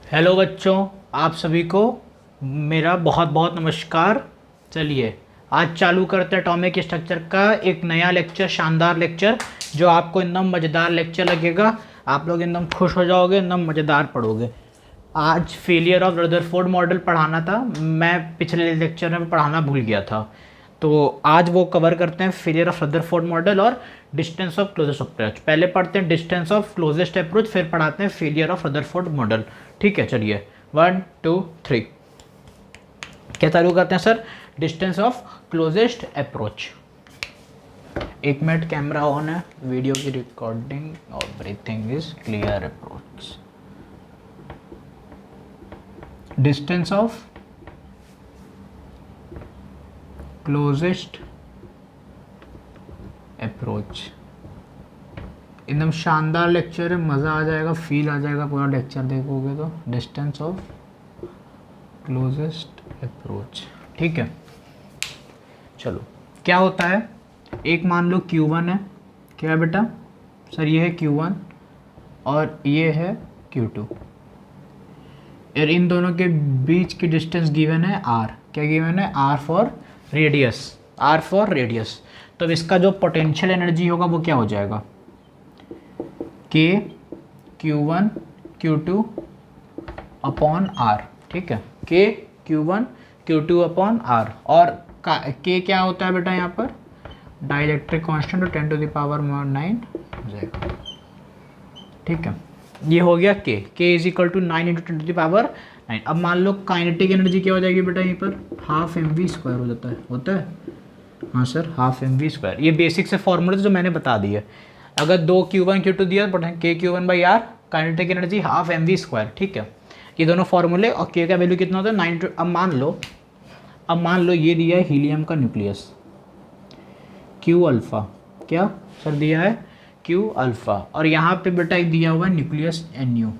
Hello बच्चों, आप सभी को मेरा बहुत बहुत नमस्कार। चलिए आज चालू करते हैं एटॉमिक स्ट्रक्चर का एक नया लेक्चर, शानदार लेक्चर जो आपको एकदम मज़ेदार लेक्चर लगेगा। आप लोग एकदम खुश हो जाओगे, एकदम मज़ेदार पढ़ोगे। आज फेलियर ऑफ रदरफोर्ड मॉडल पढ़ाना था, मैं पिछले लेक्चर में पढ़ाना भूल गया था, तो आज वो कवर करते हैं फेलियर ऑफ रदरफोर्ड मॉडल और डिस्टेंस ऑफ क्लोजेस्ट अप्रोच। पहले पढ़ते हैं डिस्टेंस ऑफ क्लोजेस्ट अप्रोच, फिर पढ़ाते हैं फेलियर ऑफ रदरफोर्ड मॉडल। ठीक है, चलिए 1 2 3 क्या चालू करते हैं sir? Distance of closest approach. एक मिनट, कैमरा ऑन है, वीडियो की रिकॉर्डिंग और everything is clear. Approach distance of closest approach एकदम शानदार लेक्चर है, मज़ा आ जाएगा, फील आ जाएगा पूरा लेक्चर देखोगे तो। डिस्टेंस ऑफ क्लोजेस्ट अप्रोच, ठीक है। चलो क्या होता है, एक मान लो Q1 है। क्या है बेटा? सर ये है Q1 और ये है Q2 और इन दोनों के बीच की डिस्टेंस गिवन है R। क्या गिवन है? R for radius, R for radius. तो इसका जो पोटेंशियल एनर्जी होगा वो क्या हो जाएगा? K Q1 Q2 upon R, ठीक है। K Q1 Q2 upon R। और K क्या होता है बेटा यहाँ पर? Dielectric constant, 10 to the power 9 हो जाएगा, ठीक है। ये हो गया K। K is equal to 9 into 10 to the power 9। अब मान लो काइनेटिक एनर्जी क्या हो जाएगी बेटा? यहीं पर हाफ mv² हो जाता है, होता है। हाँ सर, हाफ mv²। ये बेसिक से फॉर्मूले जो मैंने बता दिए। अगर दो Q1 Q2 दिया तो K Q1/R, kinetic energy half mv², ठीक है। ये दोनों फॉर्मूले और K का वैल्यू कितना होता है? 9। अब मान लो ये दिया है हीलियम का न्यूक्लियस Q अल्फ़ा। क्या सर दिया है? Q alpha. और यहाँ पे बेटा एक दिया हुआ है न्यूक्लियस Nu,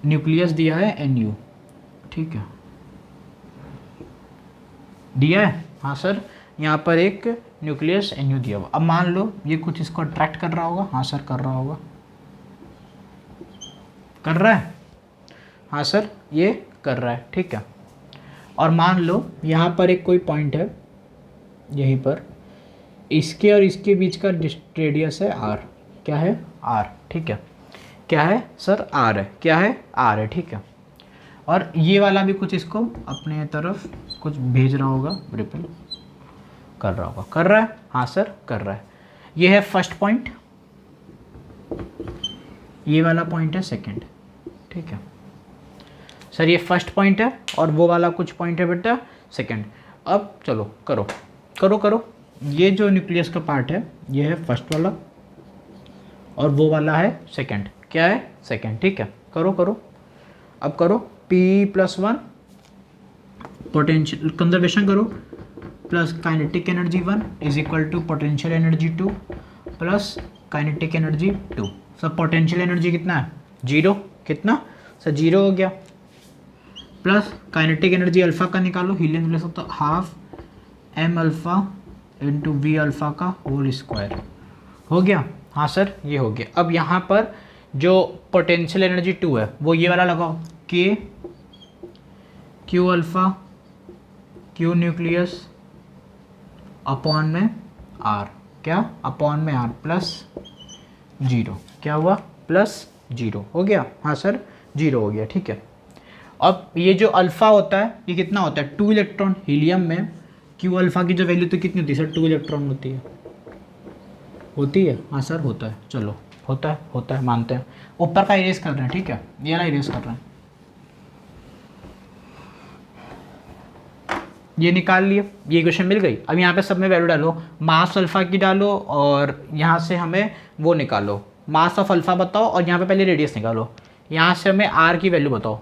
न्यूक्लियस दिया है Nu, ठीक है, दिया है। हाँ सर, यहाँ पर एक न्यूक्लियस Nu दिया हुआ। अब मान लो ये कुछ इसको अट्रैक्ट कर रहा होगा। हाँ सर कर रहा होगा, कर रहा है। हाँ सर ये कर रहा है, ठीक है। और मान लो यहाँ पर एक कोई पॉइंट है, यहीं पर इसके और इसके बीच का रेडियस है R। क्या है? R, ठीक है। क्या है सर? R है। क्या है? R है, ठीक है। और ये वाला भी कुछ इसको अपने तरफ कुछ भेज रहा होगा, रिपेल कर रहा होगा। कर रहा है? हाँ सर कर रहा है। ये है फर्स्ट पॉइंट, ये वाला पॉइंट है सेकंड, ठीक है। सर ये फर्स्ट पॉइंट है और वो वाला कुछ पॉइंट है बेटा सेकंड। अब चलो करो करो करो। ये जो न्यूक्लियस का पार्ट है ये है फर्स्ट वाला और वो वाला है सेकंड। क्या है? सेकंड, ठीक है। करो करो, अब करो। P+1 पोटेंशियल कंजर्वेशन करो plus kinetic energy 1 is equal to potential energy 2 plus kinetic energy 2। Sir potential energy कितना है? 0। कितना सर? 0 हो गया। प्लस काइनेटिक एनर्जी अल्फ़ा का निकालो, हीलियम ले सकते हो, half m alpha into v alpha का होल स्क्वायर। हो गया? हाँ सर ये हो गया। अब यहाँ पर जो पोटेंशियल एनर्जी 2 है वो ये वाला लगाओ, K Q alpha Q nucleus upon में R। क्या? अपॉन में R प्लस 0। क्या हुआ? प्लस 0 हो गया। हाँ सर 0 हो गया, ठीक है। अब ये जो अल्फ़ा होता है ये कितना होता है? 2 इलेक्ट्रॉन। हीलियम में Q अल्फ़ा की जो वैल्यू तो कितनी होती है सर? 2 इलेक्ट्रॉन होती है। होती है? हाँ सर होता है। चलो होता है मानते हैं। ऊपर का इरेज कर रहे हैं, ठीक है, ये वाला इरेज कर रहे हैं। ये निकाल लिए, ये इक्वेशन मिल गई। अब यहाँ पे सब में वैल्यू डालो, मास अल्फ़ा की डालो और यहाँ से हमें वो निकालो, मास ऑफ अल्फ़ा बताओ और यहाँ पे पहले रेडियस निकालो। यहाँ से हमें R की वैल्यू बताओ।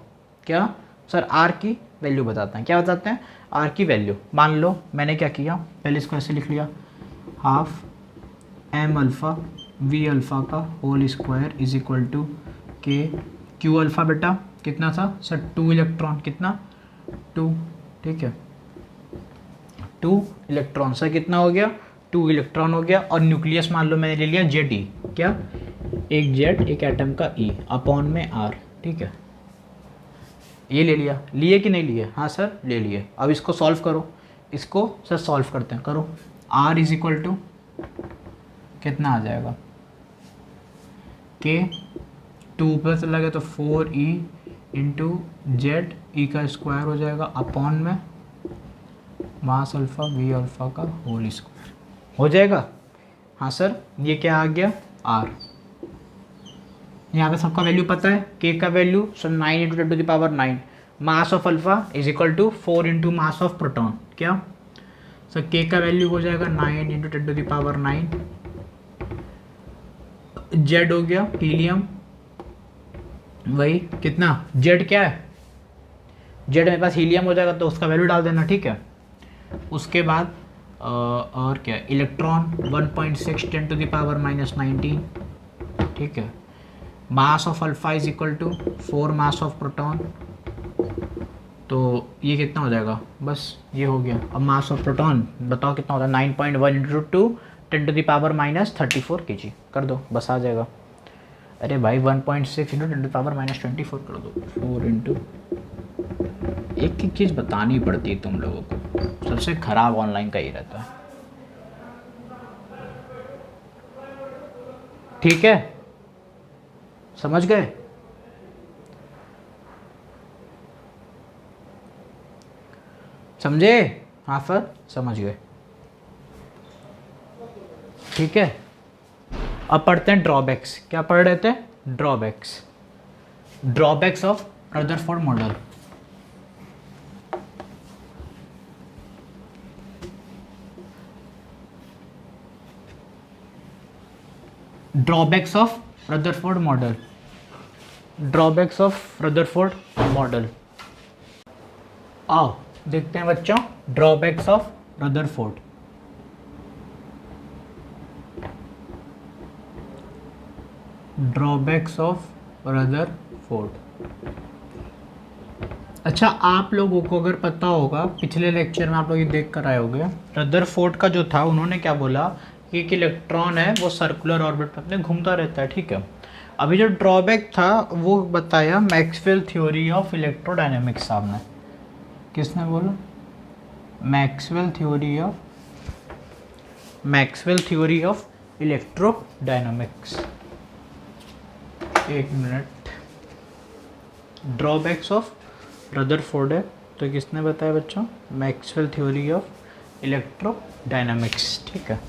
क्या सर? R की वैल्यू बताते हैं। क्या बताते हैं? R की वैल्यू। मान लो मैंने क्या किया, पहले इसको ऐसे लिख लिया, half m alpha v alpha का whole square is equal to K Q alpha बेटा कितना था सर? 2 इलेक्ट्रॉन। कितना? 2, ठीक है। 2 इलेक्ट्रॉन। सर कितना हो गया? 2 इलेक्ट्रॉन हो गया। और न्यूक्लियस मान लो मैंने ले लिया ZE। क्या? एक जेड एक एटम का ई अपॉन में आर। ठीक है, ये ले लिया, लिए कि नहीं लिए? हाँ सर ले लिए। अब इसको सॉल्व करो, इसको सर सॉल्व करते हैं, करो। r इज इक्वल टू कितना आ जाएगा, k 2 प्लस लगे तो 4e इंटू जेड ई का स्क्वायर हो जाएगा अपॉन में मास अल्फ़ा वी अल्फ़ा का होल स्क्वायर हो जाएगा। हाँ सर, ये क्या आ गया r। यहाँ पे सबका वैल्यू पता है, k का value sir 9 into 10 to the power 9, mass of alpha is equal to 4 into mass of proton. क्या सर, k का वैल्यू हो जाएगा 9 into 10 to the power 9, z हो गया हीलियम, वही कितना z क्या है, z मेरे पास हीलियम हो जाएगा तो उसका वैल्यू डाल देना, ठीक है। उसके बाद और क्या, इलेक्ट्रॉन 1.6 10 टू द पावर -19, ठीक है। Mass of alpha is equal to 4 mass of proton, तो ये कितना हो जाएगा, बस ये हो गया। अब मास ऑफ प्रोटॉन बताओ कितना होता है, 9.1 into 2 10 to the power -34 kg कर दो, बस आ जाएगा। अरे भाई 1.6 इंटू 10 टू द पावर -24 कर दो, 4 इंटू, एक एक चीज़ बतानी पड़ती है तुम लोगों को, सबसे खराब ऑनलाइन का ही रहता है, ठीक है, समझ गए? समझे? हाँ सर समझ गए, ठीक है। अब पढ़ते हैं ड्रॉबैक्स। क्या पढ़ रहे थे? Drawbacks, drawbacks of Rutherford model. Drawbacks of Rutherford model, drawbacks of Rutherford model. आओ देखते हैं बच्चों, drawbacks of Rutherford. Drawbacks of Rutherford. अच्छा, आप लोगों को अगर पता होगा, पिछले लेक्चर में आप लोग ये देख कर आए होंगे, रदरफोर्ड का जो था उन्होंने क्या बोला कि एक इलेक्ट्रॉन है वो सर्कुलर ऑर्बिट पर अपने घूमता रहता है, ठीक है। अभी जो ड्रॉबैक था वो बताया मैक्सवेल थ्योरी ऑफ इलेक्ट्रोडायनेमिक्स साहब ने। किसने बोला? Maxwell theory of electrodynamics. एक मिनट, ड्रॉबैक्स ऑफ रदरफोर्ड है तो किसने बताया बच्चों? मैक्सवेल थ्योरी ऑफ इलेक्ट्रोडायनेमिक्स, ठीक है।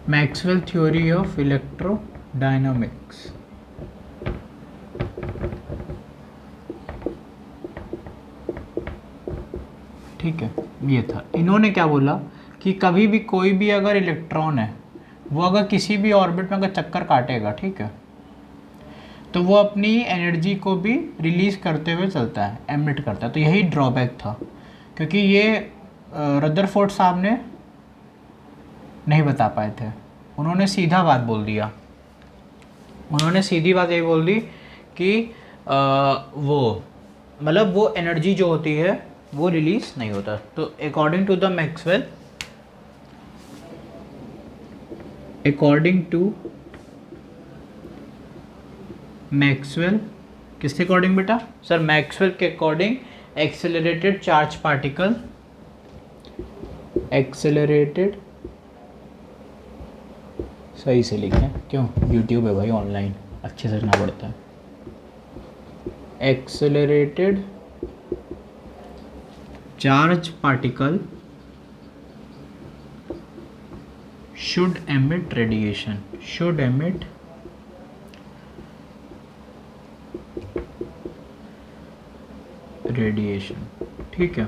मैक्सवेल थ्योरी ऑफ इलेक्ट्रोडायनामिक्स, ठीक है। ये था, इन्होंने क्या बोला कि कभी भी कोई भी अगर इलेक्ट्रॉन है वो अगर किसी भी ऑर्बिट में अगर चक्कर काटेगा, ठीक है, तो वो अपनी एनर्जी को भी रिलीज़ करते हुए चलता है, एमिट करता है। तो यही ड्रॉबैक था, क्योंकि ये रदरफोर्ड साहब ने नहीं बता पाए थे, उन्होंने सीधा बात बोल दिया, उन्होंने सीधी बात ये बोल दी कि वो मतलब वो एनर्जी जो होती है वो रिलीज नहीं होता। तो अकॉर्डिंग टू द मैक्सवेल, किसके अकॉर्डिंग बेटा? सर मैक्सवेल के according accelerated charge particle, accelerated, सही से लिखें, क्यों? यूट्यूब है भाई, ऑनलाइन अच्छे से लिखना पड़ता है। Accelerated charge particle should emit radiation, should emit radiation, ठीक है।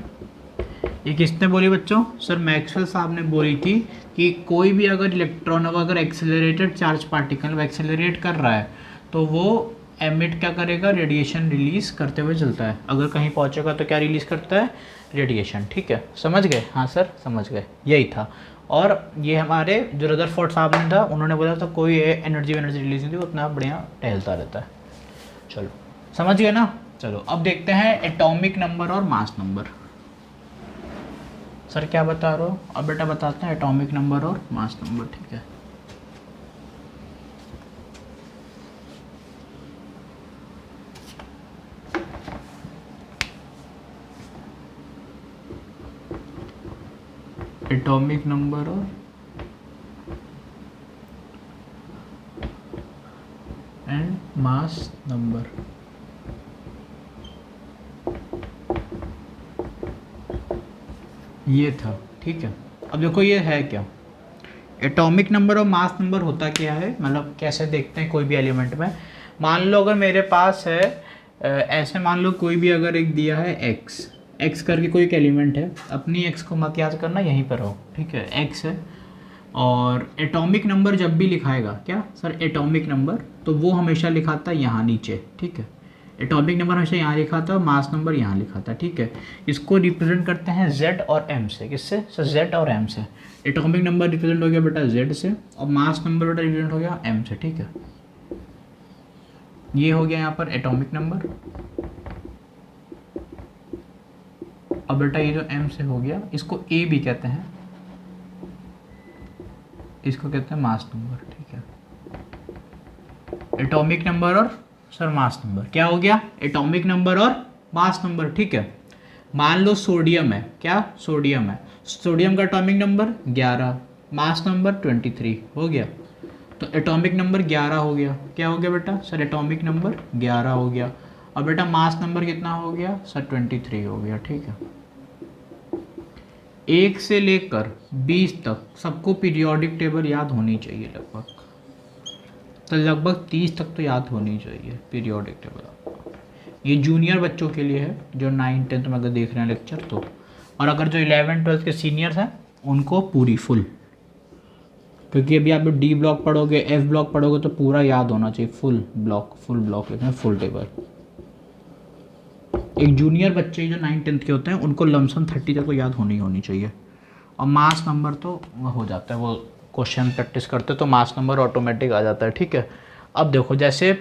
ये किसने बोली बच्चों? सर मैक्सवेल साहब ने बोली थी कि कोई भी अगर इलेक्ट्रॉन अगर एक्सेलरेटेड चार्ज पार्टिकल एक्सेलरेट कर रहा है तो वो एमिट क्या करेगा? रेडिएशन रिलीज करते हुए चलता है। अगर कहीं पहुंचेगा तो क्या रिलीज करता है? रेडिएशन, ठीक है। समझ गए? हाँ सर समझ गए, यही था। और ये हमारे जो रदरफोर्ड साहब ने था, उन्होंने बोला था कोई एनर्जी रिलीज नहीं थी, उतना बढ़िया टहलता रहता है। चलो समझ गए ना। चलो अब देखते हैं एटॉमिक नंबर और मास नंबर। सर क्या बता रहे हो? अब बेटा बताते हैं एटॉमिक नंबर और मास नंबर, ठीक है। एटॉमिक नंबर और एंड मास नंबर। ये था, ठीक है। अब देखो ये है क्या, एटॉमिक नंबर और मास नंबर होता क्या है, मतलब कैसे देखते हैं कोई भी एलिमेंट में। मान लो अगर मेरे पास है ऐसे मान लो कोई भी अगर एक दिया है एक्स, एक्स करके कोई एक एलिमेंट है, अपनी एक्स को मत याद करना, यहीं पर हो, ठीक है। एक्स है और एटॉमिक नंबर जब भी लिखाएगा, क्या सर एटॉमिक नंबर, तो वो हमेशा लिखाता है यहाँ नीचे, ठीक है। एटॉमिक नंबर हमेशा यहाँ लिखा था, मास नंबर यहाँ लिखा था, ठीक है। इसको रिप्रेजेंट करते हैं Z और M से, किससे सर Z और M से। एटॉमिक नंबर रिप्रेजेंट हो गया बेटा Z से और मास नंबर बेटा रिप्रेजेंट हो गया M से, ठीक है। ये हो गया यहाँ पर एटॉमिक नंबर। अब बेटा ये जो M से हो गया, इसको A भी कहते हैं, इसको कहते हैं मास नंबर, ठीक है। एटॉमिक नंबर और सर मास नंबर क्या हो गया, एटॉमिक नंबर और मास नंबर, ठीक है। मान लो सोडियम है, क्या सोडियम है, सोडियम का एटॉमिक नंबर 11, मास नंबर 23 हो गया, तो एटॉमिक नंबर 11 हो गया। क्या हो गया बेटा सर एटॉमिक नंबर 11 हो गया। अब बेटा मास नंबर कितना हो गया सर 23 हो गया, ठीक है। 1 से लेकर 20 तक सबको पीरियोडिक टेबल याद होनी चाहिए लगभग, तो लगभग 30 तक तो याद होनी चाहिए पीरियोडिक टेबल। ये जूनियर बच्चों के लिए है जो 9th-10th में अगर देख रहे हैं लेक्चर तो, और अगर जो 11th-12th के सीनियर्स हैं उनको पूरी फुल, क्योंकि अभी आप डी ब्लॉक पढ़ोगे, एफ ब्लॉक पढ़ोगे तो पूरा याद होना चाहिए, फुल ब्लॉक लिखना है, फुल टेबल। एक जूनियर बच्चे जो 9th-10th के होते हैं उनको लमसम 30 तक तो याद होनी चाहिए। और मास नंबर तो हो जाता है, वो क्वेश्चन प्रैक्टिस करते तो मास नंबर ऑटोमेटिक आ जाता है, ठीक है। अब देखो जैसे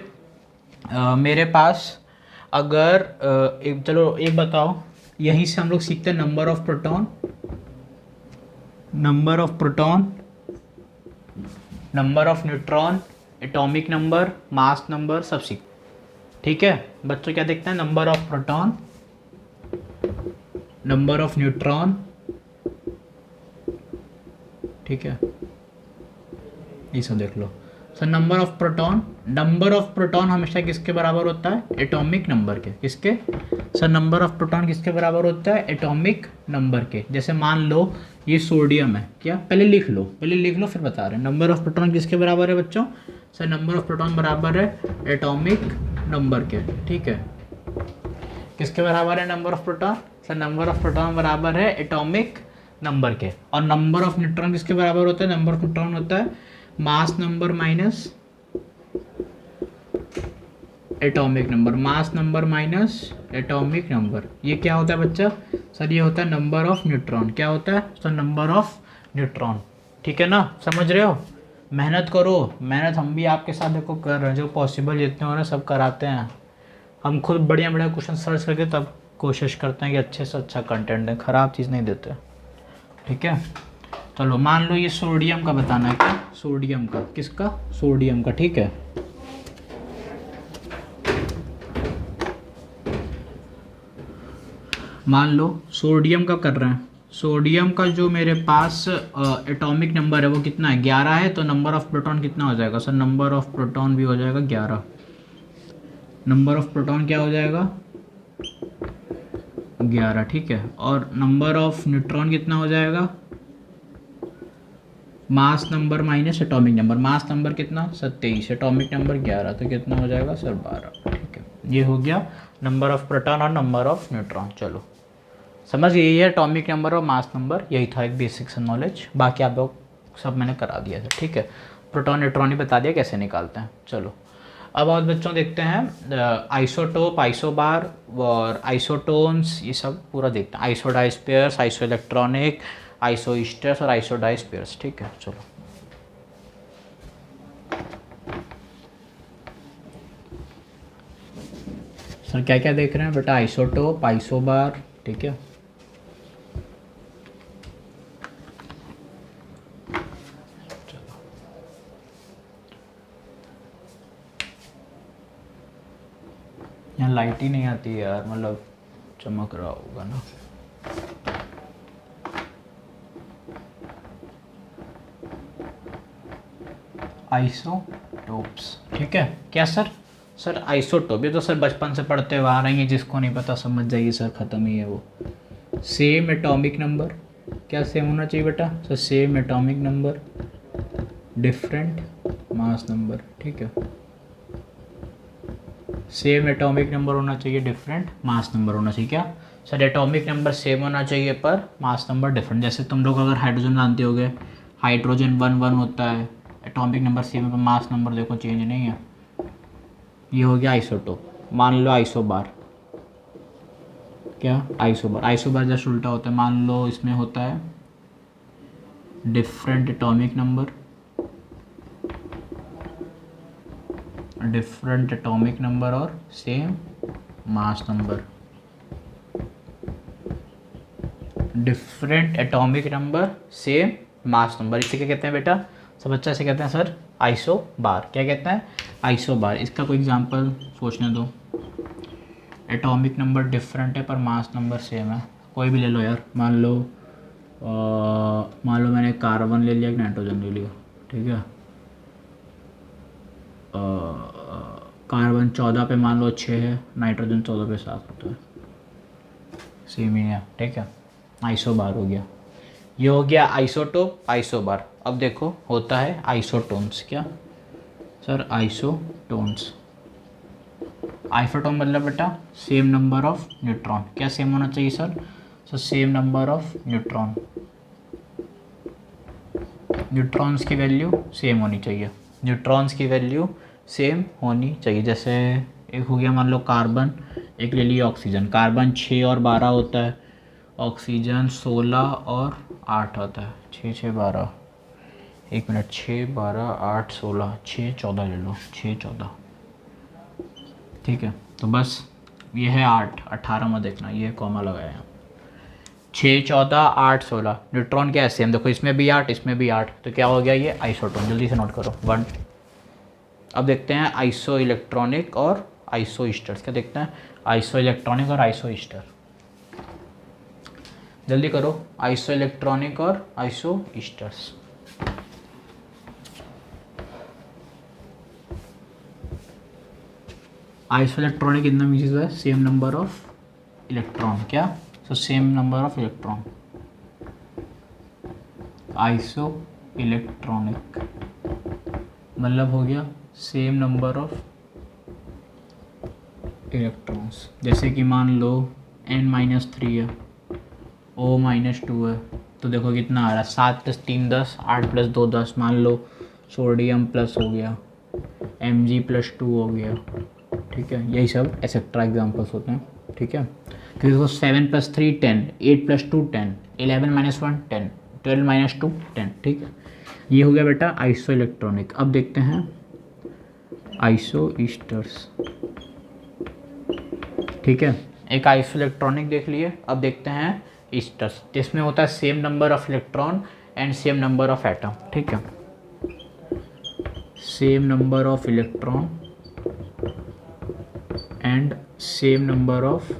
मेरे पास अगर एक, चलो एक बताओ, यहीं से हम लोग सीखते हैं number of proton, number of proton, number of neutron, atomic number, mass number, सब सीख, ठीक है। बच्चों क्या देखते हैं, number of proton, number of neutron, ठीक है, ये सब देख लो। Sir number of proton, number of proton हमेशा किसके बराबर होता है, एटॉमिक नंबर के, किसके सर नंबर ऑफ प्रोटॉन किसके बराबर होता है, एटॉमिक नंबर के। जैसे मान लो ये सोडियम है, क्या पहले लिख लो फिर बता रहे हैं। नंबर ऑफ प्रोटॉन किसके बराबर है बच्चों, सर नंबर ऑफ प्रोटॉन बराबर है एटॉमिक नंबर के, ठीक है। किसके बराबर है number of proton, sir number of proton बराबर है एटॉमिक नंबर के। और नंबर ऑफ न्यूट्रॉन किसके बराबर होता है, नंबर ऑफ न्यूट्रॉन होता है मास number minus atomic number, mass number minus atomic number. ये क्या होता है बच्चा, सर ये होता है नंबर ऑफ न्यूट्रॉन। क्या होता है सर, नंबर ऑफ न्यूट्रॉन, ठीक है ना, समझ रहे हो। मेहनत करो, मेहनत हम भी आपके साथ देखो कर रहे हैं, जो पॉसिबल जितने हो रहे सब कराते हैं। हम खुद बढ़िया बढ़िया क्वेश्चन सर्च करके तब कोशिश करते हैं कि अच्छे से अच्छा कंटेंट दें, ख़राब चीज़ नहीं देते, ठीक है। चलो मान लो ये सोडियम का बताना है, क्या सोडियम का, किसका सोडियम का, ठीक है। मान लो सोडियम का कर रहे हैं, सोडियम का जो मेरे पास एटॉमिक नंबर है वो कितना है, 11 है, तो नंबर ऑफ प्रोटॉन कितना हो जाएगा सर, नंबर ऑफ प्रोटॉन भी हो जाएगा 11। नंबर ऑफ प्रोटॉन क्या हो जाएगा 11, ठीक है। और नंबर ऑफ न्यूट्रॉन कितना हो जाएगा, मास number minus atomic number, mass number कितना 27, एटॉमिक नंबर 11, तो कितना हो जाएगा सर 12, ठीक है। ये हो गया नंबर ऑफ प्रोटॉन और नंबर ऑफ न्यूट्रॉन। चलो समझ यही है एटॉमिक नंबर और मास नंबर, यही था एक बेसिक सा नॉलेज, बाकी आप लोग सब मैंने करा दिया था, ठीक है। प्रोटॉन न्यूट्रॉन ही बता दिया कैसे निकालते हैं। चलो अब और बच्चों देखते हैं आइसोटोप, आइसोबार और आइसोटोन्स, ये सब पूरा देखते हैं। आइसोडाइस पेयर्स, आइसो इलेक्ट्रॉनिक, आइसोईस्टर्स और आइसोडाइस पेयर्स, ठीक है। चलो सर क्या क्या देख रहे हैं बेटा, आइसोटोप, आइसोबार, ठीक है, यहाँ लाइट ही नहीं आती है यार, मतलब चमक रहा होगा ना। आइसोटोप्स, ठीक है। क्या सर? सर आइसोटोप, ये तो सर बचपन से पढ़ते हुए आ रही है, जिसको नहीं पता समझ जाइए सर, ख़त्म ही है वो। सेम एटॉमिक नंबर, क्या सेम होना चाहिए बेटा? Sir same atomic number, different mass number, ठीक है। सेम एटॉमिक नंबर होना चाहिए, डिफरेंट मास नंबर होना चाहिए। क्या सर? एटॉमिक नंबर सेम होना चाहिए पर मास नंबर डिफरेंट। जैसे तुम लोग अगर हाइड्रोजन जानते होगे, हाइड्रोजन 1 1 होता है, एटॉमिक नंबर सेम है पर मास नंबर देखो चेंज नहीं है। ये हो गया आइसोटोप। मान लो आइसोबार, क्या आइसोबार? आइसोबार जस्ट उल्टा होता है। मान लो इसमें होता है different atomic number, different atomic number और same mass number. Different atomic number same mass number, इसे क्या कहते हैं बेटा? सब अच्छा से कहते हैं सर आइसोबार। क्या कहते हैं? आइसोबार। इसका कोई एग्जांपल सोचने दो। एटॉमिक नंबर डिफरेंट है पर मास नंबर सेम है, कोई भी ले लो यार। मान लो मैंने कार्बन ले लिया, एक नाइट्रोजन ले लिया, ठीक है। कार्बन 14 पे मान लो 6 है, नाइट्रोजन 14 पे 7 होता है, सेम ही है, ठीक है। आइसोबार हो गया। ये हो गया आइसोटोप, आइसोबार। अब देखो होता है आइसोटोन्स। क्या सर? आइसोटोन्स। आइसोटोन मतलब बेटा सेम नंबर ऑफ न्यूट्रॉन। क्या सेम होना चाहिए sir? Sir same number of neutron, neutrons की वैल्यू सेम होनी चाहिए, न्यूट्रॉन्स की वैल्यू सेम होनी चाहिए। जैसे एक हो गया मान लो कार्बन, एक ले लिया ऑक्सीजन। कार्बन 6 और 12 होता है, ऑक्सीजन 16 और 8 आता है। 6 6 12, 1 मिनट, 6 12 8 16, 6 14 ले लो, 6 14, ठीक है। तो बस ये है 8 18 में देखना, ये कॉमा लगाया है। 6 14 8 16, न्यूट्रॉन क्या है? सेम। देखो इसमें भी 8, इसमें भी 8, तो क्या हो गया? ये आइसोटोन। जल्दी से नोट करो 1। अब देखते हैं आइसो इलेक्ट्रॉनिक और आइसो ईस्टर्स। क्या देखते हैं? आइसो इलेक्ट्रॉनिक और आइसो ईस्टर। जल्दी करो, आइसो इलेक्ट्रॉनिक और आइसो ईस्टर्स। आइसो इलेक्ट्रॉनिक इतना मीन्स है सेम नंबर ऑफ इलेक्ट्रॉन। क्या? So same number of electron. Iso electronic मतलब हो गया सेम नंबर ऑफ इलेक्ट्रॉन्स। जैसे कि मान लो n-3 है, O-2 है, तो देखो कितना आ रहा है? 7 + 3 10, 8 + 2 10। मान लो सोडियम प्लस हो गया, Mg+2 हो गया, ठीक है। यही सब एक्सेट्रा एग्जाम्पल्स होते हैं, ठीक है। क्योंकि देखो 7 + 3 10, 8 + 2 10, 11 - 1 10, 12 - 2 10, ठीक है। ये हो गया बेटा आइसो इलेक्ट्रॉनिक। अब देखते हैं आइसो ईस्टर्स, ठीक है। एक आइसो इलेक्ट्रॉनिक देख लिए, अब देखते हैं ईस्टर्स, जिसमें होता है same number of electron and same number of atom, ठीक है। Same number of electron and same number of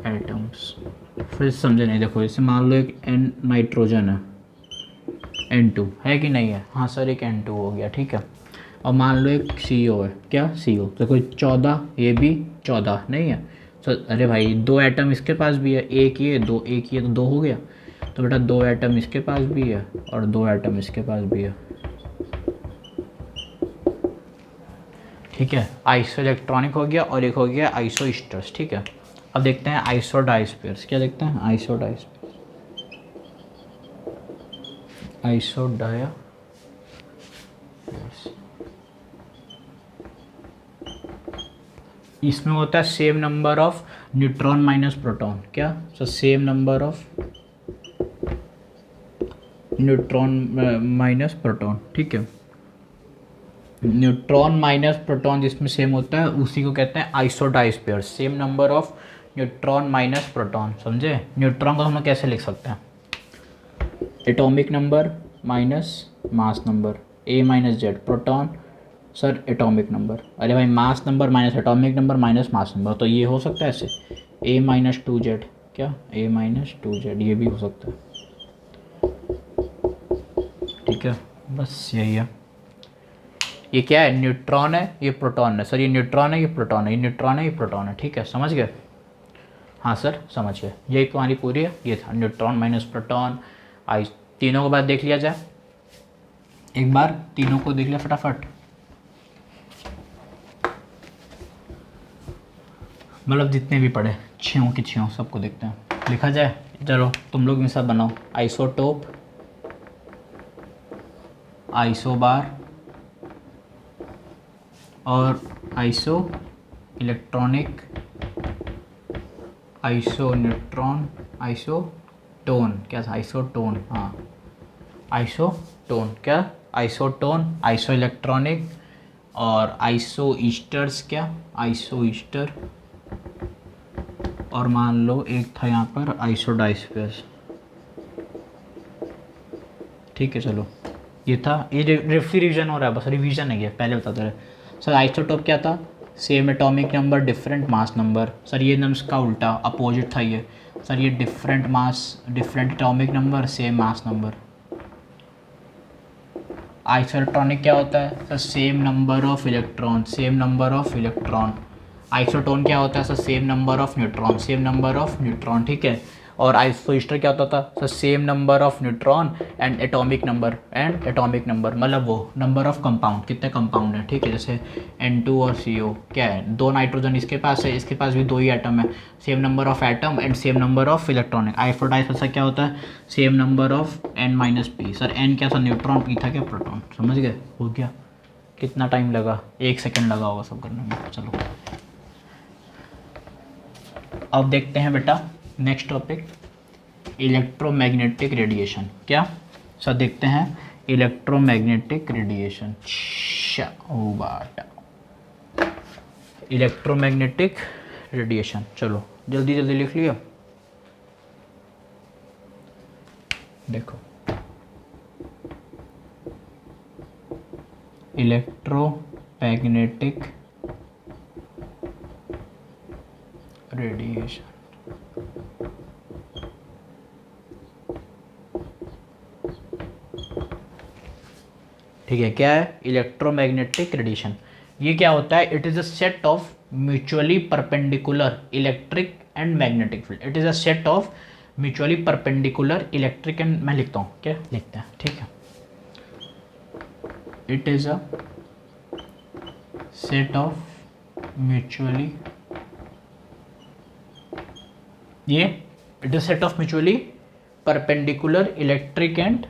atoms. फिर समझे नहीं? देखो जैसे मान लो एक एन नाइट्रोजन है, N2 है कि नहीं है? हाँ सर एक N2 हो गया, ठीक है। और मान लो एक CO है, क्या CO? देखो 14, ये भी 14 नहीं है। तो अरे भाई 2 एटम इसके पास भी है, एक ये 2, एक ये, तो 2 हो गया। तो बेटा 2 एटम इसके पास भी है और 2 एटम इसके पास भी है, ठीक है। आइसो इलेक्ट्रॉनिक हो गया और एक हो गया आइसो ईस्टर्स, ठीक है। अब देखते हैं आइसो डाइस्पेयर्स। क्या देखते हैं? आइसो डाइस्पेयर्स, आइसो डाया, इसमें होता है same number of neutron minus proton. क्या? So same number of neutron minus proton, ठीक है। न्यूट्रॉन माइनस प्रोटॉन जिसमें सेम होता है उसी को कहते हैं isodiapher. Same number of neutron minus proton, समझे? न्यूट्रॉन को हम कैसे लिख सकते हैं? Atomic number minus mass number, A - Z। Proton sir atomic number. अरे भाई mass number minus atomic number minus mass number, तो ये हो सकता है ऐसे A-2Z, क्या A-2Z, ये भी हो सकता है। ठीक है, बस यही है। ये क्या है, न्यूट्रॉन है, ये प्रोटॉन है। सर ये न्यूट्रॉन है, ये प्रोटॉन है, ये न्यूट्रॉन है, ये प्रोटॉन है। ठीक है, समझ गए? हाँ सर समझ गए। यही तुम्हारी पूरी है, ये था न्यूट्रॉन माइनस प्रोटॉन। आई तीनों को बाद देख लिया जाए, एक बार तीनों को देख लिया फटाफट, मतलब जितने भी पढ़े छयों की छयों सबको देखते हैं। लिखा जाए, चलो तुम लोग मेरे साथ बनाओ। आइसोटोप, आइसोबार और iso electronic, iso neutron, isotone, क्या था आइसोटोन, हाँ आइसोटोन, क्या आइसोटोन, आइसो इलेक्ट्रॉनिक और आइसो ईस्टर्स, क्या आइसो ईस्टर। और मान लो एक था यहाँ पर आइसोडाइस्पेस। ठीक है चलो, ये था, ये रिविजन हो रहा है, बस रिवीजन है ये, पहले बताते रहे। सर आइसोटोप क्या था, same atomic number different mass number. Sir ये नम्स का उल्टा अपोजिट था ये। सर ये different mass different atomic number same mass number. Isoelectronic क्या होता है, sir same number of electron, same number of electron. Isotone क्या होता है, sir same number of neutron, same number of neutron. ठीक है, और आइसोईस्टर क्या होता था, sir same number of neutron and atomic number, मतलब वो नंबर ऑफ कंपाउंड, कितने कंपाउंड है। ठीक है, जैसे N2 और CO क्या है, दो नाइट्रोजन इसके पास है, इसके पास भी दो ही एटम है, same number of atom and same number of electronic. Isodiaphers क्या होता है, same number of N-P। Sir N क्या था न्यूट्रॉन, P था क्या प्रोटॉन। समझ गए, हो गया। कितना टाइम लगा, 1 सेकेंड लगा होगा सब करने में। चलो अब देखते हैं बेटा नेक्स्ट टॉपिक, इलेक्ट्रोमैग्नेटिक रेडिएशन। क्या सर देखते हैं इलेक्ट्रोमैग्नेटिक रेडिएशन, इलेक्ट्रोमैग्नेटिक रेडिएशन। चलो जल्दी जल्दी लिख लियो, देखो इलेक्ट्रोमैग्नेटिक रेडिएशन। ठीक है, क्या है इलेक्ट्रोमैग्नेटिक रेडिएशन, ये क्या होता है, it is a set of mutually perpendicular electric and magnetic field. It is a set of mutually perpendicular electric and, मैं लिखता हूँ क्या लिखते हैं, ठीक है, it is a set of mutually, ये it is set of mutually perpendicular electric and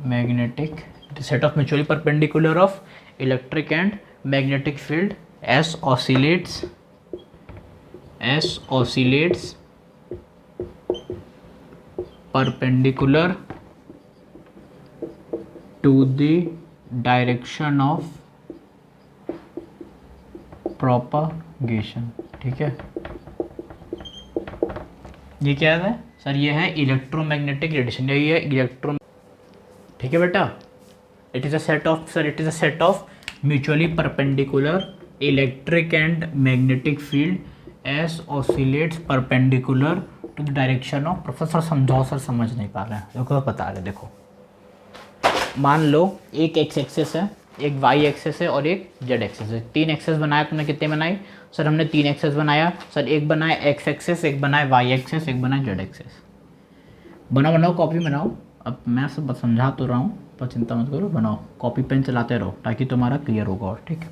magnetic, it is set of mutually perpendicular of electric and magnetic field as oscillates perpendicular to the direction of propagation। ठीक है, ये क्या है sir, ये है electromagnetic radiation, यही है electro. ठीक है बेटा, it is a set of, sir it is a set of mutually perpendicular electric and magnetic field S oscillates perpendicular to the direction of, professor समझाओ सर समझ नहीं पा रहे हैं, देखो बता रहे, देखो मान लो एक एक्स एक्सेस है, एक वाई एक्सेस है और एक जेड एक्सेस है। 3 एक्सेस बनाया तुमने, कितने बनाई सर, हमने 3 एक्सेस बनाया सर, एक बनाया एक्स एक्सेस, एक बनाया वाई एक्सेस, एक बनाया जेड एक्सेस। बनाओ कॉपी बनाओ, अब मैं सब समझा तो रहा हूँ पर चिंता मत करो, बनाओ कॉपी पेन चलाते रहो ताकि तुम्हारा क्लियर होगा। और ठीक है,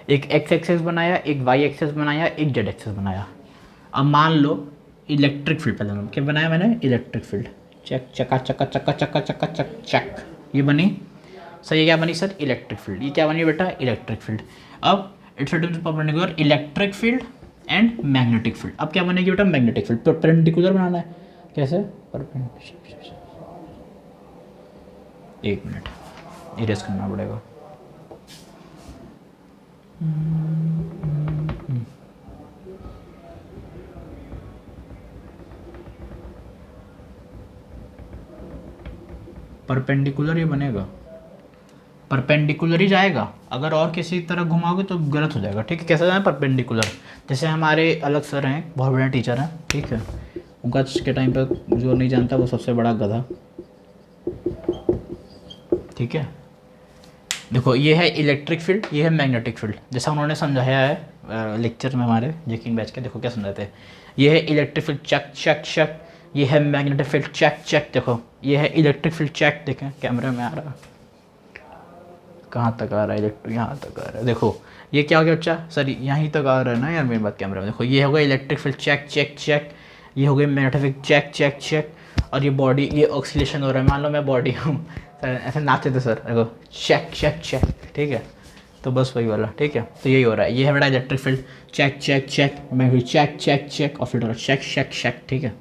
एक एक्स एक्सेस बनाया, एक वाई एक्सेस बनाया, एक जेड एक्सेस बनाया। अब मान लो इलेक्ट्रिक फील्ड, पहले क्या बनाया मैंने, इलेक्ट्रिक फील्ड, चेक चक्का चक्का चक्का चक्का चक्का चक चक, ये बनी सर, ये क्या बनी सर, इलेक्ट्रिक फील्ड। ये क्या बनी बेटा, इलेक्ट्रिक फील्ड। अब it's perpendicular electric field and magnetic field. अब क्या बनेगी बेटा, मैग्नेटिक फील्ड। परपेंडिकुलर बनाना है, कैसे, परपेंडिकुलर, 1 मिनट इरेज करना पड़ेगा। परपेंडिकुलर ये बनेगा, परपेंडिकुलर ही जाएगा। अगर और किसी तरह घुमाओगे तो गलत हो जाएगा, ठीक है। कैसे जाए परपेंडिकुलर, जैसे हमारे अलग सर हैं, बहुत बड़े टीचर हैं, ठीक है। उनका के टाइम पर जो नहीं जानता वो सबसे बड़ा गधा, ठीक है। देखो ये है इलेक्ट्रिक फील्ड, ये है मैग्नेटिक फील्ड, जैसा उन्होंने समझाया है लेक्चर में हमारे जेकिन बैच के। देखो क्या समझाते हैं, ये है electric field check check check, ये है मैग्नेटिक फील्ड चेक चेक। देखो ये है इलेक्ट्रिक फील्ड चेक, देखें कैमरे में आ रहा है, कहाँ तक आ रहा है इलेक्ट्रिक, यहाँ तक आ रहा है। देखो ये क्या हो गया बच्चा, सर यहीं तक आ रहा है ना यार मेरी बात कैमरे में। देखो ये हो गया electric field check check check, ये हो गया magnetic field check check check, और ये बॉडी, ये ऑक्सीलेशन हो रहा है। मान लो मैं बॉडी हूँ सर, ऐसे नाचते थे सर, देखो चेक चेक चेक, ठीक है। तो बस वही वाला, ठीक है। तो यही हो रहा है, ये है बड़ा electric field check check check, मैं भी चेक चेक चेक, और फिर हो रहा है चेक चेक चेक, ठीक है।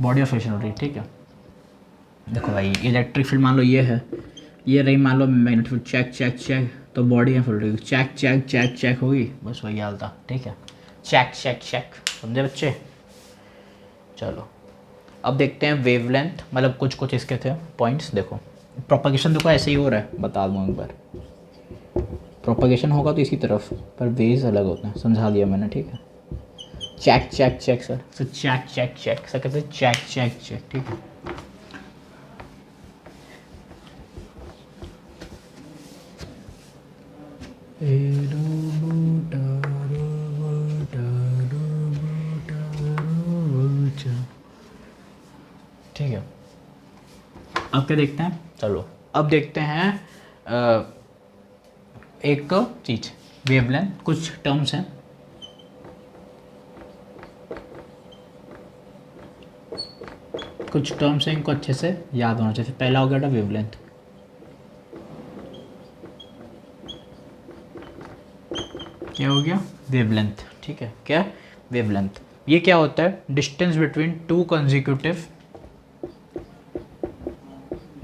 बॉडी ऑक्सीलेशन हो रही है, ठीक है। देखो भाई इलेक्ट्रिक फील्ड मान लो ये है, ये रही मान लो magnetic field check check check, तो बॉडी है full check check check check होगी, बस वही हाल था, ठीक है। चेक चेक चेक, समझे बच्चे। चलो अब देखते हैं वेवलेंथ, मतलब कुछ कुछ इसके थे पॉइंट्स। देखो प्रोपगेशन देखो ऐसे ही हो रहा है, बता दूँ एक बार। प्रोपगेशन होगा तो इसी तरफ, पर वेव्स अलग होते हैं, समझा दिया मैंने, ठीक है। चेक चेक चेक सर, तो चेक चेक चेक सर कहते हैं चेक चेक चेक, ठीक है। ठीक है, अब क्या देखते हैं, चलो अब देखते हैं एक चीज वेवलेंथ, कुछ टर्म्स हैं, कुछ टर्म्स हैं, इनको अच्छे से याद होना चाहिए। पहला हो गया था वेवलेंथ, क्या हो गया वेवलेंथ, ठीक है। क्या वेवलेंथ, ये क्या होता है, distance between two consecutive,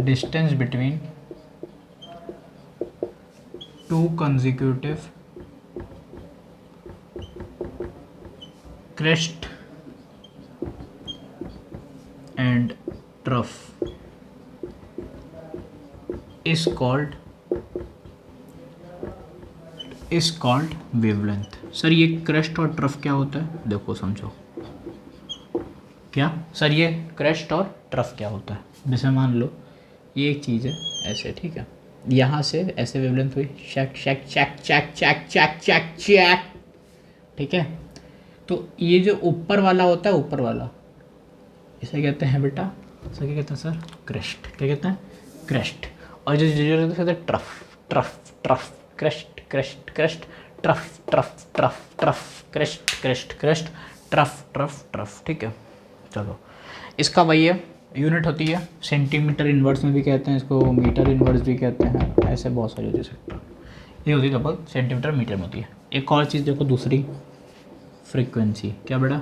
distance between two consecutive crest and trough is called wavelength. Sir ये क्रेस्ट और ट्रफ क्या होता है, देखो समझो। क्या सर ये क्रेस्ट और ट्रफ क्या होता है, जैसे मान लो ये एक चीज़ है ऐसे, ठीक है। यहाँ से ऐसे वेवलेंथ हुई check check check check check check check check, ठीक है। तो ये जो ऊपर वाला होता है, ऊपर वाला, इसे कहते हैं बेटा, इसे क्या कहते हैं सर, क्रेस्ट। क्या कहते हैं, क्रेस्ट। और जो जो कहते हैं trough, trough trough, crest crest crest, trough trough trough trough, crest crest crest, trough trough trough, ठीक है। चलो इसका वही है, यूनिट होती है सेंटीमीटर इनवर्स में भी कहते हैं इसको, मीटर इनवर्स भी कहते हैं, ऐसे बहुत सारी होती है। ये होती है लगभग सेंटीमीटर मीटर में होती है। एक और चीज़ देखो दूसरी, फ्रीक्वेंसी। क्या बेटा,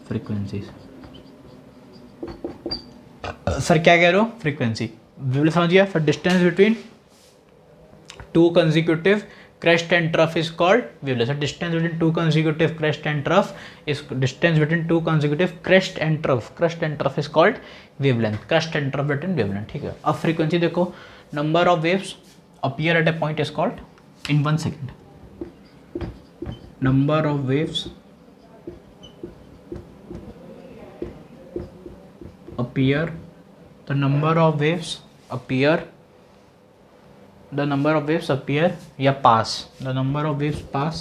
फ्रीक्वेंसी। सर क्या कह रहे हो, फ्रीक्वेंसी समझिए। फिर distance between two consecutive crest and trough is called wavelength. So distance between two consecutive crest and trough is distance between two consecutive crest and trough. Crest and trough is called wavelength. Crest and trough between wavelength. ठीक है। अब frequency देखो, number of waves appear at a point is called in 1 second. Number of waves appear. The number of waves appear. The number of waves appear या pass, the number of waves pass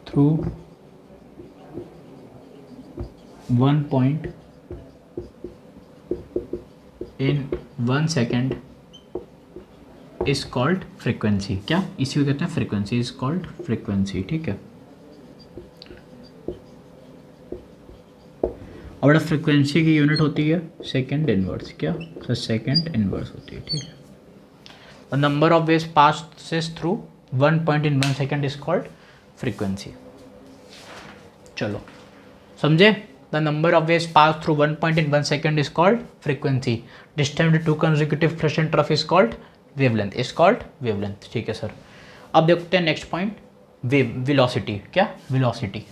through one point in 1 second is called frequency. क्या, इसी को कहते हैं frequency is called frequency, ठीक है। और frequency की यूनिट होती है सेकेंड इनवर्स। क्या सर, सेकेंड इनवर्स होती है, ठीक है। Number of waves passes through 1 point in 1 second is called frequency. चलो समझे, the number of waves pass through 1 point in 1 second is called frequency. Distance to consecutive crest and trough is called wavelength, is called wavelength, ठीक है sir. अब देखते हैं next point, velocity. क्या, velocity.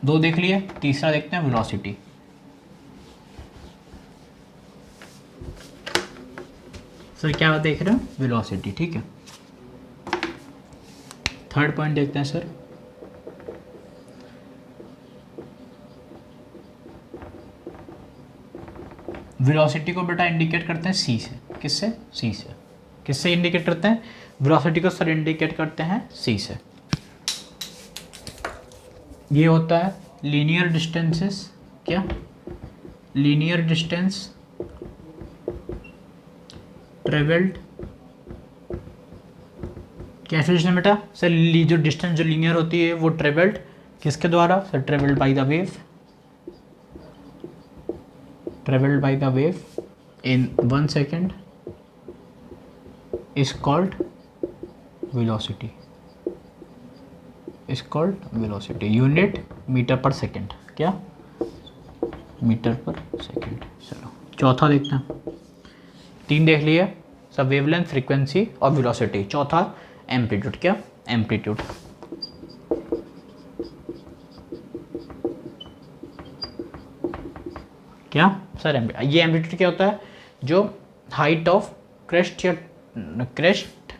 दो देख लिए, तीसरा देखते हैं वेलोसिटी। सर क्या देख रहे हो? वेलोसिटी, ठीक है। थर्ड पॉइंट देखते हैं सर, वेलोसिटी को बेटा इंडिकेट करते हैं सी से। किससे? सी से। किससे इंडिकेट करते हैं वेलोसिटी को? सर इंडिकेट करते हैं सी से। ये होता है लीनियर डिस्टेंसेस। क्या? Linear distance travelled. कैसे डिस्टेंस बेटा? सर जो डिस्टेंस जो लीनियर होती है वो ट्रेवल्ड किसके द्वारा? Sir travelled by the wave, travelled by the wave in 1 second is called velocity, is called velocity, unit metre per second. क्या? Metre per second. चलो चौथा देखते हैं। तीन देख लिए सब, वेवलेंथ, फ्रीक्वेंसी और वेलोसिटी। चौथा एम्पलीट्यूड। क्या? एम्पलीट्यूड। क्या सर? ये एम्पलीट्यूड क्या होता है? जो हाइट ऑफ क्रेस्ट या क्रेस्ट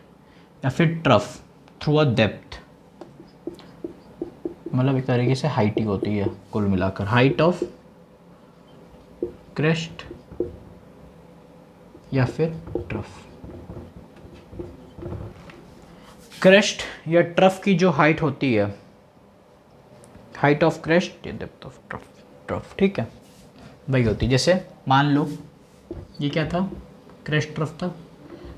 या फिर ट्रफ थ्रू अ डेप्थ, मतलब एक तरीके से हाइट ही होती है कुल मिलाकर। हाइट ऑफ क्रेस्ट या फिर ट्रफ। क्रेस्ट या ट्रफ की जो हाइट होती है, हाइट ऑफ क्रेस्ट या डेप्थ ऑफ ट्रफ, ठीक है, वही होती है। जैसे मान लो ये क्या था? क्रेस्ट ट्रफ था,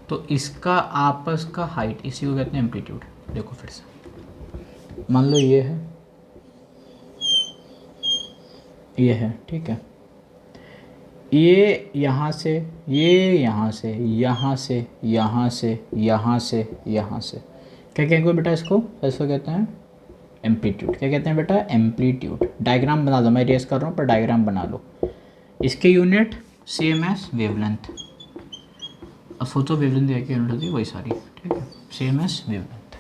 तो इसका आपस का हाइट, इसी को कहते हैं एम्पलीट्यूड। देखो फिर से, मान लो ये है, ठीक है, ये यहाँ से, ये यहाँ से, यहाँ से, यहाँ से, यहाँ से, यहाँ से, क्या कहेंगे बेटा इसको? इसको कहते हैं एम्पलीट्यूड। क्या कहते हैं बेटा? एम्पलीट्यूड। डायग्राम बना दो, मैं रेस कर रहा हूँ पर डायग्राम बना लो। इसके यूनिट सेम एज वेवलेंथ। अब सोचो वेवलेंथ की यूनिट होती है वही सारी, ठीक है, सेम एज वेवलेंथ।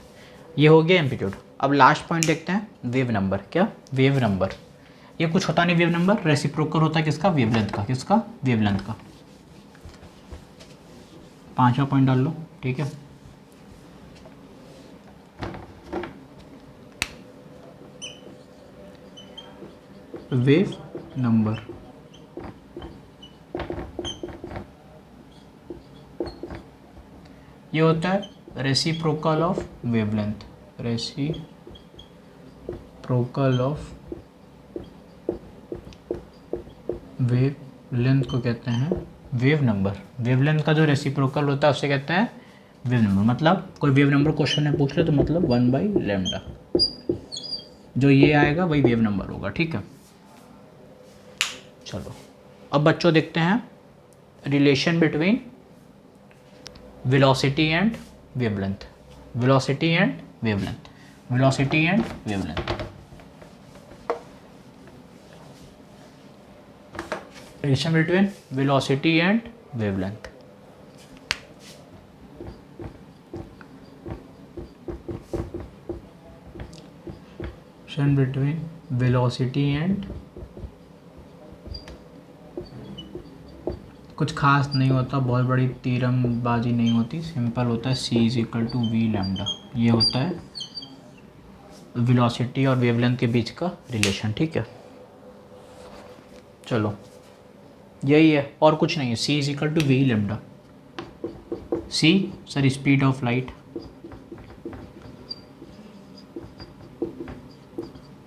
ये हो गया एम्पलीट्यूड। अब लास्ट पॉइंट देखते हैं, वेव नंबर। क्या? Wave number. ये कुछ होता नहीं, वेव नंबर रेसिप्रोकल होता है किसका? वेवलेंथ का। किसका? वेवलेंथ का। पांचवा पॉइंट डाल लो, ठीक है। वेव नंबर ये होता है reciprocal of wavelength. Reciprocal of wavelength को कहते हैं वेव नंबर। वेवलेंथ का जो रेसिप्रोकल होता है उसे कहते हैं वेव नंबर। मतलब कोई वेव नंबर क्वेश्चन में पूछ रहे तो मतलब 1/λ, जो ये आएगा वही वेव नंबर होगा, ठीक है। चलो अब बच्चों देखते हैं relation between velocity and wavelength. Velocity and wavelength, velocity and wavelength. Relation between velocity and wavelength. Relation between velocity and, कुछ खास नहीं होता, बहुत बड़ी तीरंबाजी नहीं होती, सिंपल होता है c = v λ। ये होता है वेलोसिटी और वेवलेंथ के बीच का रिलेशन, ठीक है। चलो यही है और कुछ नहीं है। c = v λ। c sir speed of light,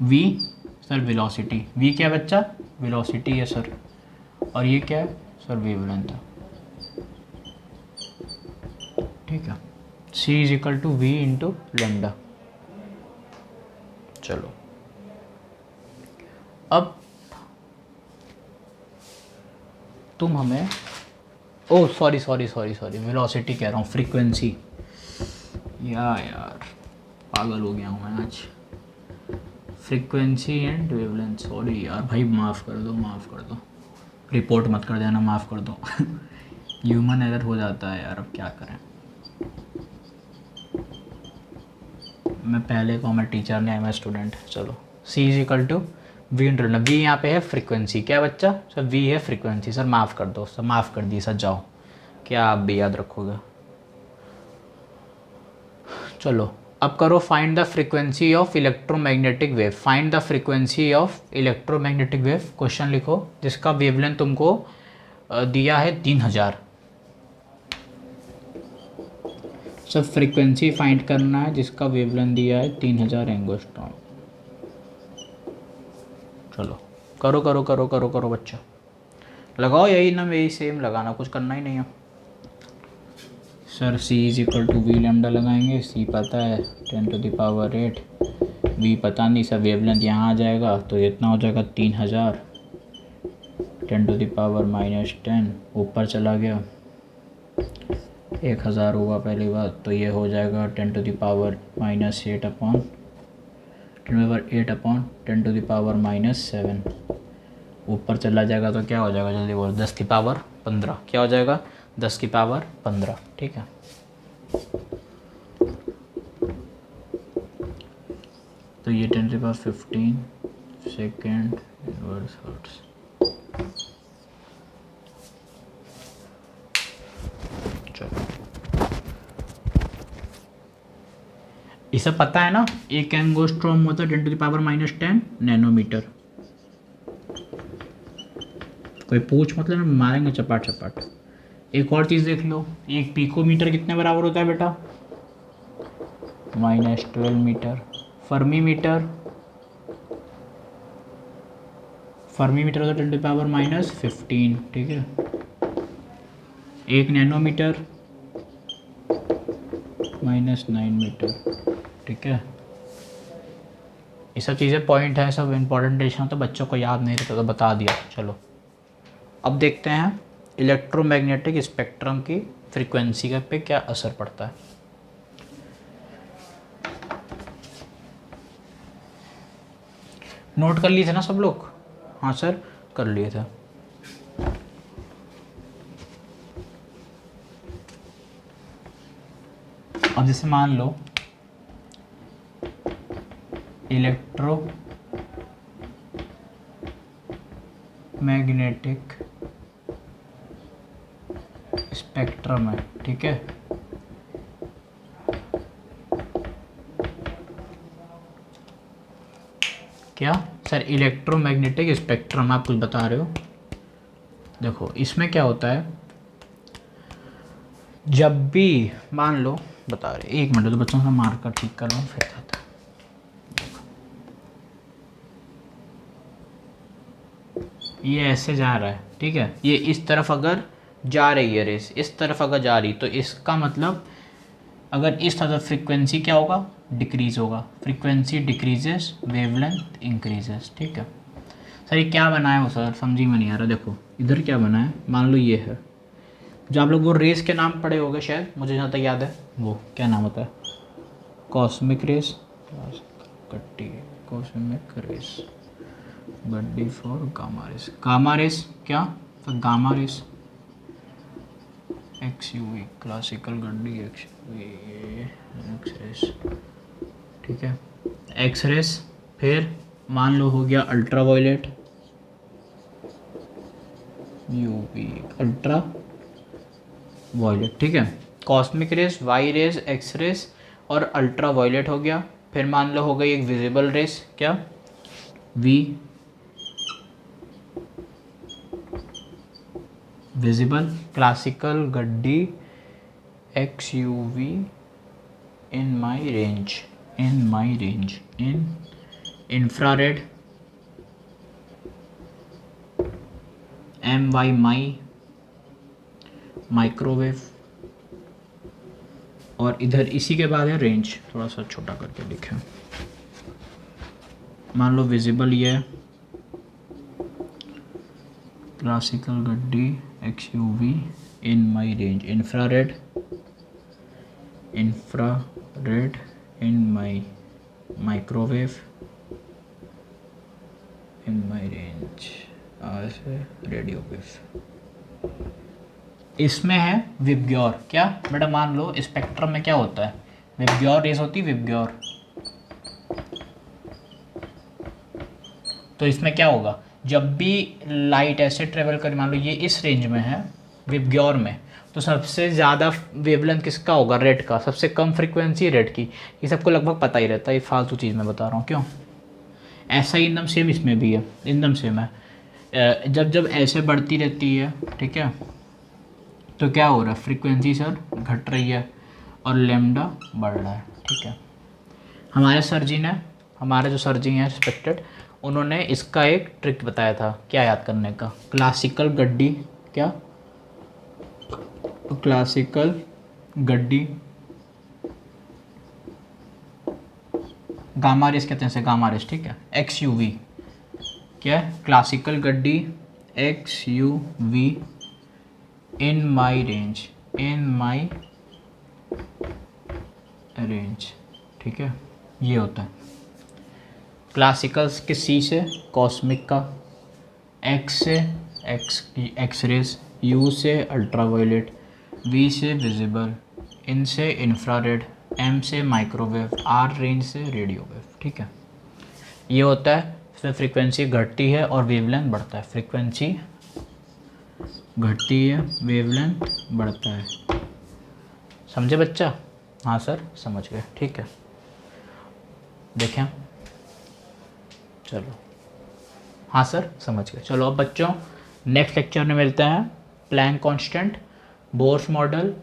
v sir velocity. v क्या है बच्चा? वेलोसिटी है सर। और ये क्या है सर? वेवलेंथ है, ठीक है। c = v × λ। चलो अब तुम हमें, ओ सॉरी वेलोसिटी कह रहा हूँ, फ्रीक्वेंसी। यार पागल हो गया हूँ मैं आज। फ्रीक्वेंसी एंड वेवलेंथ, सॉरी यार भाई, माफ़ कर दो, रिपोर्ट मत कर देना, माफ़ कर दो। ह्यूमन एरर हो जाता है यार, अब क्या करें। मैं पहले को, मैं टीचर नहीं, मैं स्टूडेंट। चलो c = वी इंटर वी यहाँ पे है फ्रीक्वेंसी, क्या बच्चा सर वी है फ्रीक्वेंसी। सर माफ़ कर दो सर, माफ़ कर दी सर, जाओ क्या आप भी याद रखोगे। चलो अब करो find the frequency of electromagnetic wave. Find the frequency of electromagnetic wave, question लिखो जिसका वेवलेंथ तुमको दिया है 3000। सब फ्रीक्वेंसी फाइंड करना है जिसका वेवलेंथ दिया है 3000 एंगस्ट्रॉम। चलो करो करो करो करो करो बच्चा, लगाओ यही ना, यही सेम लगाना, कुछ करना ही नहीं है। Sir c is equal to v lambda लगाएंगे, c पता है 10⁸ v पता नहीं सर, वेवलेंथ यहाँ आ जाएगा तो इतना हो जाएगा 3000 10⁻⁻10 ऊपर चला गया 1000 होगा पहली बात, तो ये हो जाएगा 10⁻⁻8 10⁻8/10⁻⁻7 ऊपर चला जाएगा तो क्या हो जाएगा जल्दी बोलो, 10⁻15। क्या हो जाएगा 10⁻15, ठीक है। तो ये 10⁻15 सेकेंड इनवर्स हर्ट्स। चलो इसे पता है ना, एक एंगस्ट्रॉम होता है 10⁻⁻10 नैनोमीटर। कोई पूछ मतलब ना मारेंगे चपाट चपाट। एक और चीज़ देख लो, एक पिकोमीटर कितने बराबर होता है बेटा, -12 मीटर। फर्मी मीटर होता है 10⁻−15, ठीक है। एक नैनोमीटर -9 मीटर, ठीक है। ये सब चीज़ें पॉइंट है, सब इंपॉर्टेंट है, तो बच्चों को याद नहीं रहता तो बता दिया। चलो अब देखते हैं इलेक्ट्रोमैग्नेटिक स्पेक्ट्रम की फ्रीक्वेंसी का पे क्या असर पड़ता है। नोट कर लिए थे ना सब लोग? हाँ सर कर लिए थे। अब जैसे मान लो इलेक्ट्रोमैग्नेटिक स्पेक्ट्रम है, ठीक है। क्या सर इलेक्ट्रोमैग्नेटिक स्पेक्ट्रम, आप कुछ बता रहे हो? देखो इसमें क्या होता है, जब भी मान लो बता रहे, एक मिनट तो बच्चों से मार्कर ठीक कर लो फिर आता है। ये ऐसे जा रहा है, ठीक है। ये इस तरफ अगर जा रही है रेस, इस तरफ अगर जा रही, तो इसका मतलब अगर इस तरफ फ्रीक्वेंसी क्या होगा, डिक्रीज होगा। फ्रीक्वेंसी डिक्रीजेस, वेवलेंथ इंक्रीजेस, ठीक है। सर ये क्या बनाया हो सर, समझी में नहीं आ रहा। देखो इधर क्या बना है, मान लो ये है, जो आप लोग वो रेस के नाम पढ़े होंगे शायद, मुझे जहाँ तक याद है वो क्या नाम होता है, कॉस्मिक रेस, कॉस्मिक रेस, गड्डी for gamma rays. Gamma rays क्या, तो गामा रेस XUV, क्लासिकल गड्डी XUV, एक्स रेस, ठीक है। एक्स रेस, फिर मान लो हो गया ultraviolet, UV ultraviolet, ठीक है। Cosmic rays, Y rays, X rays और अल्ट्रा वायलेट हो गया। फिर मान लो हो गई एक विजिबल रेस, क्या, V विजिबल, क्लासिकल गड्डी XUV in my range, in infrared MY my microwave, और इधर इसी के बाद है रेंज, थोड़ा सा छोटा करके लिखें। मान लो विजिबल ये है, क्लासिकल गड्डी XUV in my range, infrared in my microwave in my range, ऐसे रेडियो वेव। इसमें है विबग्योर, क्या बेटा, मान लो स्पेक्ट्रम में क्या होता है, विबग्योर रेस होती है, विबग्योर। तो इसमें क्या होगा, जब भी लाइट ऐसे ट्रेवल कर, मान लो ये इस रेंज में है विबग्योर में, तो सबसे ज़्यादा वेवलेंथ किसका होगा, रेड का। सबसे कम फ्रीक्वेंसी रेड की। ये सबको लगभग पता ही रहता है, ये फालतू चीज़ मैं बता रहा हूँ क्यों। ऐसा ही एकदम सेम इसमें भी है, एकदम सेम है। जब जब ऐसे बढ़ती रहती है, ठीक है, तो क्या हो रहा है, फ्रीक्वेंसी सर घट रही है और लेमडा बढ़ रहा है, ठीक है। हमारे सर जी ने, हमारे जो सर जी हैं रिस्पेक्टेड, उन्होंने इसका एक ट्रिक बताया था, क्या याद करने का, क्लासिकल गड्डी, क्या, क्लासिकल गड्डी, गामा रेस कहते हैं इसे, गामा रेस, ठीक है, एक्स यू वी, क्या है, क्लासिकल गड्डी X U V in my range, in my range, ठीक है, ये होता है। क्लासिकल के सी से कॉस्मिक का, एक्स से एक्स रेस, यू से अल्ट्रावायलेट, वी से विजिबल, इन से इंफ्रारेड, एम से माइक्रोवेव, आर रेंज से रेडियो वेव, ठीक है। ये होता है, इसमें फ्रीक्वेंसी घटती है और वेवलेंथ बढ़ता है, फ्रीक्वेंसी घटती है, वेवलेंथ बढ़ता है। समझे बच्चा? हाँ सर समझ गए, ठीक है। देखें, चलो, हाँ सर समझ गए। चलो अब बच्चों नेक्स्ट लेक्चर में मिलते हैं। प्लैंक कांस्टेंट, बोर्स मॉडल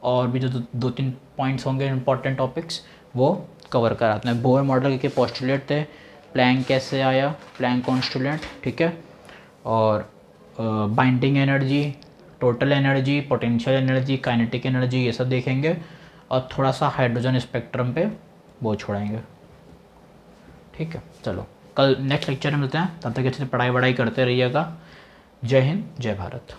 और भी जो दो तीन पॉइंट्स होंगे इंपॉर्टेंट टॉपिक्स, वो कवर कराते हैं। बोर मॉडल के पोस्टुलेट थे, प्लैंक कैसे आया, प्लैंक कांस्टेंट, ठीक है, और binding energy, total energy, potential energy, kinetic energy, ये सब देखेंगे। और थोड़ा सा हाइड्रोजन स्पेक्ट्रम पे वो छोड़ेंगे, ठीक है। चलो कल नेक्स्ट लेक्चर में मिलते हैं, तब तक अच्छे से पढ़ाई वढ़ाई करते रहिएगा। जय हिंद, जय भारत।